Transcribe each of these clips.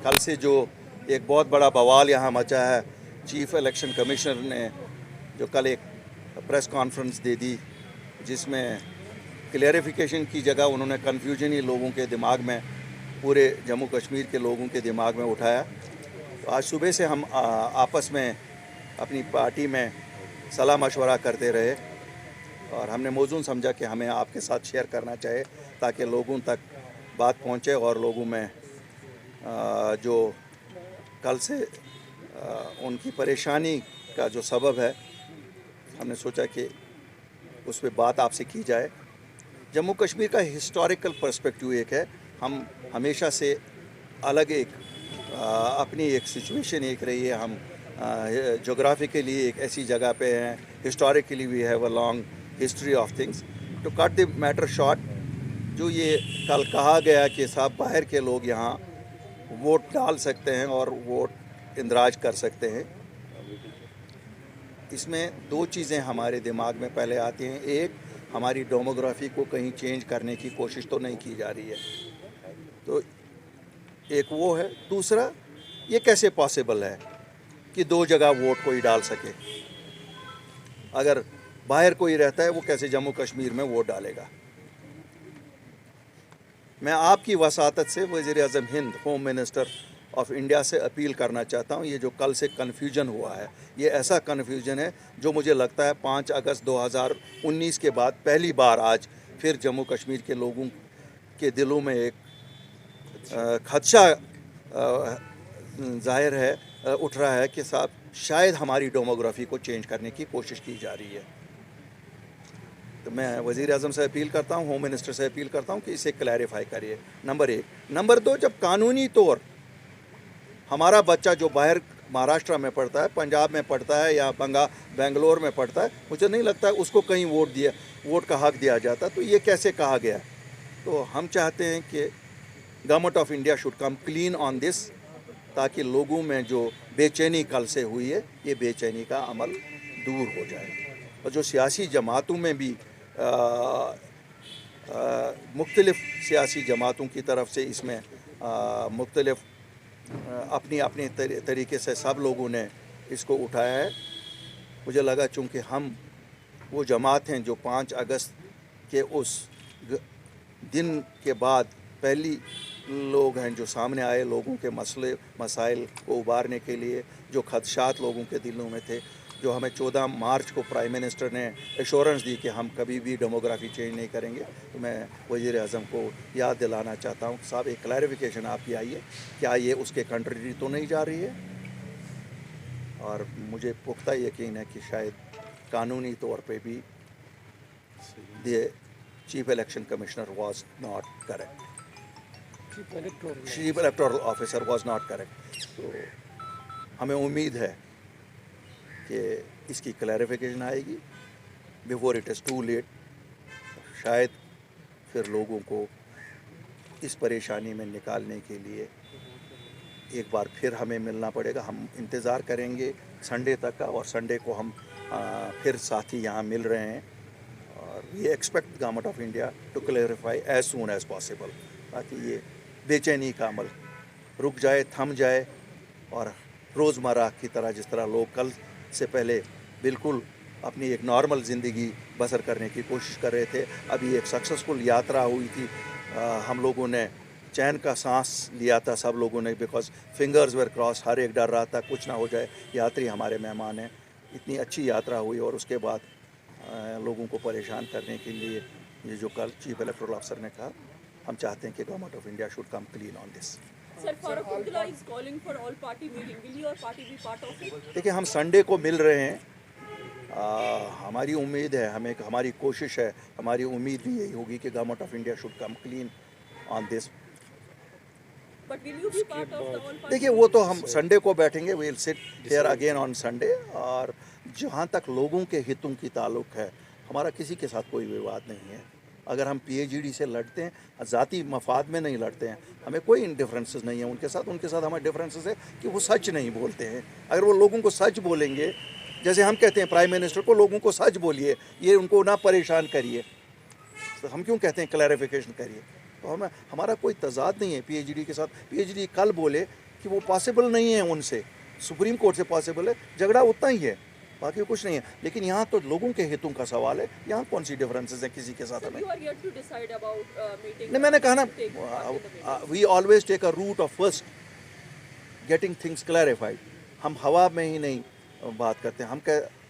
कल से जो एक बहुत बड़ा बवाल यहाँ मचा है, चीफ इलेक्शन कमिश्नर ने जो कल एक प्रेस कॉन्फ्रेंस दे दी जिसमें क्लियरिफिकेशन की जगह उन्होंने कन्फ्यूजन ही लोगों के दिमाग में, पूरे जम्मू कश्मीर के लोगों के दिमाग में उठाया। तो आज सुबह से हम आपस में अपनी पार्टी में सलाह मशवरा करते रहे और हमने मौजूद समझा कि हमें आपके साथ शेयर करना चाहिए ताकि लोगों तक बात पहुंचे और लोगों में जो कल से उनकी परेशानी का जो सबब है, हमने सोचा कि उस पर बात आपसे की जाए। जम्मू कश्मीर का हिस्टोरिकल पर्सपेक्टिव एक है, हम हमेशा से अलग एक अपनी एक सिचुएशन एक रही है, हम जोग्राफिकली एक ऐसी जगह पे हैं, historically we have a long history of things. To cut the matter short, जो ये कल कहा गया कि साहब बाहर के लोग यहाँ वोट डाल सकते हैं और वोट इंदराज कर सकते हैं, इसमें दो चीज़ें हमारे दिमाग में पहले आती हैं। एक, हमारी डेमोग्राफी को कहीं चेंज करने की कोशिश तो नहीं की जा रही है, तो एक वो है। दूसरा, ये कैसे पॉसिबल है कि दो जगह वोट कोई डाल सके? अगर बाहर कोई रहता है वो कैसे जम्मू कश्मीर में वोट डालेगा? मैं आपकी वसातत से वज़ीर-ए-आज़म Hind, home minister of India से अपील करना चाहता हूँ, ये जो कल से कन्फ्यूजन हुआ है, ये ऐसा कन्फ्यूजन है जो मुझे लगता है 5 अगस्त 2019 के बाद पहली बार आज फिर जम्मू कश्मीर के लोगों के दिलों में एक खदशा ज़ाहिर है, उठ रहा है कि साहब शायद हमारी डेमोग्राफी को चेंज करने की कोशिश की जा रही है। तो मैं वज़ीर-ए-आज़म से अपील करता हूँ, होम मिनिस्टर से अपील करता हूँ कि इसे क्लैरिफाई करिए, नंबर 1। नंबर 2, जब कानूनी तौर हमारा बच्चा जो बाहर महाराष्ट्र में पढ़ता है, पंजाब में पढ़ता है या बेंगलोर में पढ़ता है, मुझे नहीं लगता है उसको कहीं वोट का हक दिया जाता। तो ये कैसे कहा गया? तो हम चाहते हैं कि government of India should come clean on this, ताकि लोगों में जो बेचैनी कल से हुई है, ये बेचैनी का अमल दूर हो जाए। और जो सियासी जमातों में भी मुख्तलिफ़ सियासी जमातों की तरफ से इसमें मुख्तलिफ़ अपनी अपनी तरीके से सब लोगों ने इसको उठाया है। मुझे लगा चूँकि हम वो जमात हैं जो 5 अगस्त के उस दिन के बाद पहली लोग हैं जो सामने आए लोगों के मसले मसाइल को उबारने के लिए, जो खदशात लोगों के दिलों में थे, जो हमें 14 मार्च को प्राइम मिनिस्टर ने एश्योरेंस दी कि हम कभी भी डेमोग्राफी चेंज नहीं करेंगे। तो मैं वज़ीर-ए-आज़म को याद दिलाना चाहता हूँ, साहब एक क्लैरिफिकेशन आपकी आई है, क्या ये उसके कंट्री तो नहीं जा रही है? और मुझे पुख्ता यकीन है कि शायद कानूनी तौर पे भी the chief election commissioner was not correct, chief electoral officer was not correct. तो हमें उम्मीद है कि इसकी क्लैरिफिकेशन आएगी before it is too late. शायद फिर लोगों को इस परेशानी में निकालने के लिए एक बार फिर हमें मिलना पड़ेगा। हम इंतज़ार करेंगे संडे तक का, और संडे को हम फिर साथी यहाँ मिल रहे हैं और we expect government of India to clarify as soon as possible, ताकि ये बेचैनी का अमल रुक जाए, थम जाए और रोज़मर्रा की तरह जिस तरह लोग कल से पहले बिल्कुल अपनी एक नॉर्मल ज़िंदगी बसर करने की कोशिश कर रहे थे, अभी एक सक्सेसफुल यात्रा हुई थी, हम लोगों ने चैन का सांस लिया था सब लोगों ने, बिकॉज फिंगर्स वर क्रॉस, हर एक डर रहा था कुछ ना हो जाए, यात्री हमारे मेहमान हैं। इतनी अच्छी यात्रा हुई और उसके बाद लोगों को परेशान करने के लिए ये जो कल चीफ इलेक्टोरल ऑफिसर ने कहा, हम चाहते हैं कि government of India should come clean on this. Sir, Farooq Abdullah is calling for all party meeting. Will your party be part of it? देखिए, हम संडे को मिल रहे हैं, हमारी उम्मीद है, हमारी कोशिश है, हमारी उम्मीद भी यही होगी कि government of India should come clean on this. But will you be part of the all party? देखिए, वो तो हम संडे को बैठेंगे, we will sit here again on Sunday. और जहाँ तक लोगों के हितों की ताल्लुक है, हमारा किसी के साथ कोई विवाद नहीं है। अगर हम पीएचडी से लड़ते हैं, ज़ाती मफाद में नहीं लड़ते हैं, हमें कोई डिफरेंसेस नहीं है उनके साथ हमारे डिफरेंसेस है कि वो सच नहीं बोलते हैं। अगर वो लोगों को सच बोलेंगे, जैसे हम कहते हैं प्राइम मिनिस्टर को, लोगों को सच बोलिए, ये उनको ना परेशान करिए, तो हम क्यों कहते हैं क्लैरिफिकेशन करिए? तो हमारा कोई तजाद नहीं है पीएचडी के साथ। पीएचडी कल बोले कि वो पॉसिबल नहीं है उनसे, सुप्रीम कोर्ट से पॉसिबल है, झगड़ा उतना ही है, बाकी कुछ नहीं है। लेकिन यहाँ तो लोगों के हितों का सवाल है, यहाँ कौन सी डिफरेंसेस है किसी के साथ So हमें। you are yet to decide about meeting. नहीं, मैंने कहा ना, take part in the meeting. We always take a route of first getting things clarified. हम हवा में ही नहीं बात करते,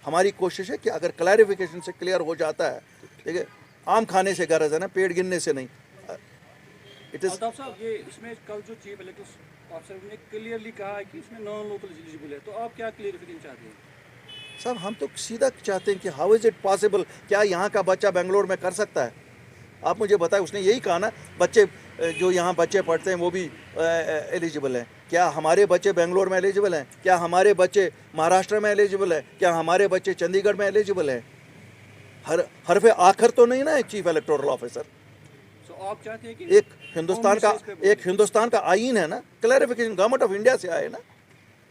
हमारी कोशिश है कि अगर क्लैरिफिकेशन से क्लियर हो जाता है, ठीक है, आम खाने से गरज है ना, पेड़ गिनने से नहीं। इट इज़ अल्ताफ साहब, ये इसमें कल जो चीफ इलेक्टोरल ऑफिसर ने क्लियरली कहा है कि इसमें नॉन लोकल एलिजिबल है, तो आप क्या क्लियरिफिकेशन चाहते हैं? साहब, हम तो सीधा चाहते हैं कि हाउ इज़ इट पॉसिबल, क्या यहाँ का बच्चा बेंगलोर में कर सकता है? आप मुझे बताएं। उसने यही कहा ना, बच्चे जो यहाँ बच्चे पढ़ते हैं वो भी एलिजिबल हैं। क्या हमारे बच्चे बेंगलोर में एलिजिबल हैं? क्या हमारे बच्चे महाराष्ट्र में एलिजिबल हैं? क्या हमारे बच्चे चंडीगढ़ में एलिजिबल हैं? हरफ आखिर तो नहीं ना चीफ इलेक्टोरल ऑफिसर। तो आप चाहते हैं कि एक हिंदुस्तान का आईन है ना, क्लैरिफिकेशन गवर्नमेंट ऑफ इंडिया से आए ना,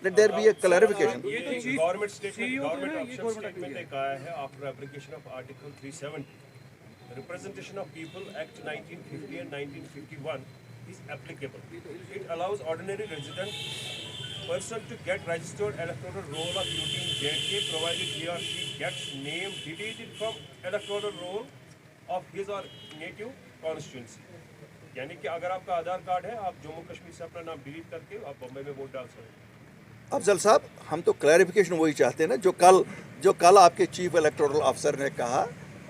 let there be a clarification. ये तो चीफ गवर्नमेंट स्टेटमेंट CEO तो है, ये ऑफिशियल government स्टेटमेंट ने कहा है after application of article 370 representation of people act 1950 and 1951 is applicable. It allows ordinary resident person to get registered electoral roll of duty in J&K provided he or she gets name deleted from electoral roll of his or native constituency. यानी कि अगर आपका आधार card है, आप जम्मू कश्मीर से अपना नाम delete करके आप बम्बई में वोट डाल सकते हैं। अफजल साहब, हम तो क्लैरिफिकेशन वही चाहते हैं ना जो कल आपके चीफ इलेक्टोरल ऑफिसर ने कहा,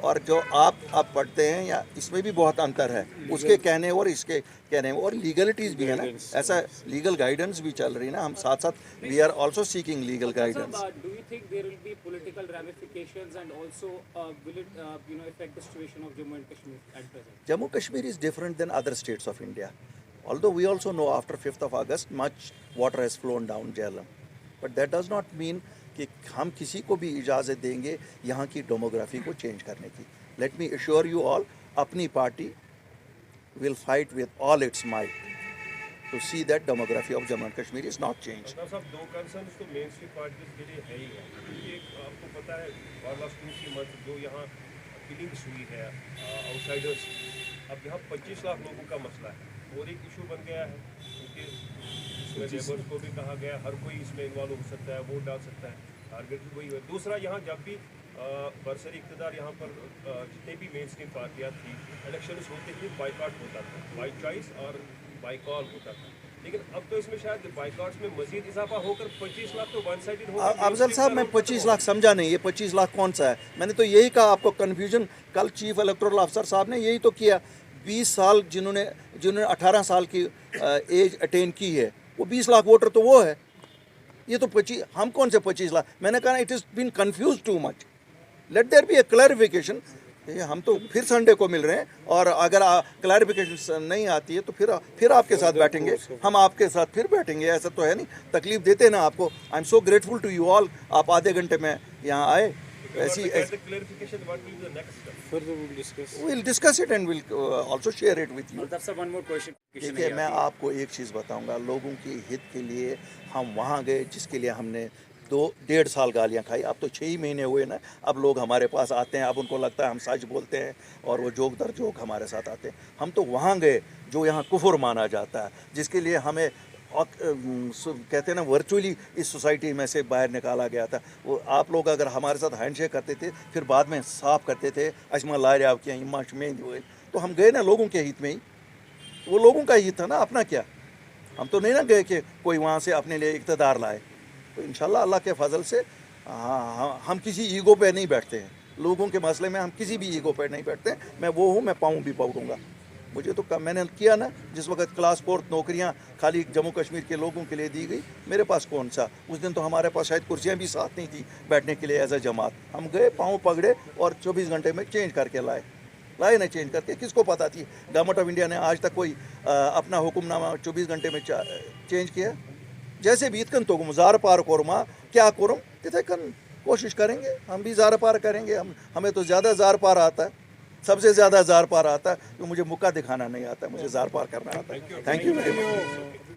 और जो आप पढ़ते हैं, या इसमें भी बहुत अंतर है उसके कहने और इसके कहने में, और लीगलिटीज़ भी है ना, ऐसा लीगल गाइडेंस भी चल रही है ना, हम साथ साथ we are also seeking legal guidance. Do you think there will be political ramifications and also will it affect the situation of Jammu and Kashmir at present? Jammu Kashmir is different than other states of India. Although we also know after 5th of August much water has flown down Jhelum. But that does not mean कि हम किसी को भी इजाज़त देंगे यहाँ की demography को चेंज करने की। Let me assure you all, अपनी party will fight with all its might to see that demography of Jammu and Kashmir is not change. साहब, दो कंसर्न्स तो मेन स्ट्रीम पार्टीज के लिए है ही है, क्योंकि आपको पता है और लास्ट 2-3 मंथ जो यहाँ किलिंग्स हुई है आउटसाइडर्स, अब यहाँ 25 लाख लोगों का मसला है और एक इशू बन गया है, क्योंकि इसमें लेबर्स को भी कहा गया हर कोई इसमें इन्वॉल्व हो सकता है, वोट डाल सकता है, टारगेट भी वही है। दूसरा, यहाँ जब भी बरसरी इक़्तिदार यहाँ पर जितने भी मेन स्ट्रीम पार्टियाँ थी, इलेक्शन होते ही बाइकआउट होता था, बाई चॉइस और बाई कॉल होता था। लेकिन अब तो इसमें शायद बाइकआउट्स में मजीद इजाफा होकर 25 लाख तो वन साइडेड हो गया। अफजल साहब, मैं 25 लाख समझा नहीं, ये 25 लाख कौन सा है? मैंने तो यही कहा आपको, कन्फ्यूजन कल चीफ इलेक्टोरल ऑफिसर साहब ने यही तो किया। 20 साल जिन्होंने 18 साल की एज अटेन की है, वो 20 लाख वोटर तो वो है। ये तो 25, हम कौन से 25 लाख? मैंने कहा it is been confuse too much, let there be a clarification. हम तो फिर संडे को मिल रहे हैं, और अगर क्लैरिफिकेशन नहीं आती है तो फिर आपके साथ बैठेंगे, हम आपके साथ फिर बैठेंगे। ऐसा तो है नहीं, तकलीफ देते हैं ना आपको। I am so grateful to you all, आप आधे घंटे में यहाँ आए। clarification, what will be the next step? Further we will discuss. we'll discuss it and we'll also share it with you. Altaf sir, one more question. देखिए, मैं आपको एक चीज़ बताऊंगा, लोगों के हित के लिए हम वहाँ गए जिसके लिए हमने 2-1.5 साल गालियाँ खाई। अब तो 6 ही महीने हुए ना, अब लोग हमारे पास आते हैं, अब उनको लगता है हम सच बोलते हैं और वो जोक दर जोक हमारे साथ आते हैं। हम तो वहाँ गए जो यहाँ कुफर माना जाता है, जिसके लिए हमें कहते हैं ना वर्चुअली इस सोसाइटी में से बाहर निकाला गया था। वो आप लोग अगर हमारे साथ हैंडशेक करते थे, फिर बाद में साफ करते थे अजमा लारे आपके यहाँ इमाश में हुए, तो हम गए ना लोगों के हित में ही, वो लोगों का हित था ना, अपना क्या। हम तो नहीं ना गए कि कोई वहाँ से अपने लिए इक़्तिदार लाए। तो इंशाल्लाह अल्लाह के फजल से हम किसी ईगो पे नहीं बैठते हैं, लोगों के मसले में हम किसी भी ईगो पे नहीं बैठते हैं। मैं वो हूँ, मैं पाऊँ भी पकड़ूँगा। मुझे तो मैंने किया ना, जिस वक्त क्लास 4 नौकरियां खाली जम्मू कश्मीर के लोगों के लिए दी गई, मेरे पास कौन सा, उस दिन तो हमारे पास शायद कुर्सियां भी साथ नहीं थी बैठने के लिए एज अ जमात। हम गए, पाँव पकड़े और 24 घंटे में चेंज करके लाए ना चेंज करके। किसको पता थी गवर्नमेंट ऑफ इंडिया ने आज तक कोई अपना हुक्मनामा 24 घंटे में चेंज किया? जैसे भी इतकन तो ज़ार पार कोरमा क्या करूँ, तिथकन कोशिश करेंगे, हम भी ज़ार पार करेंगे। हमें तो ज़्यादा ज़ार पार आता है, सबसे ज़्यादा ज़ार पार आता है। तो मुझे मुक्का दिखाना नहीं आता, मुझे ज़ार पार करना आता है। Thank you very much.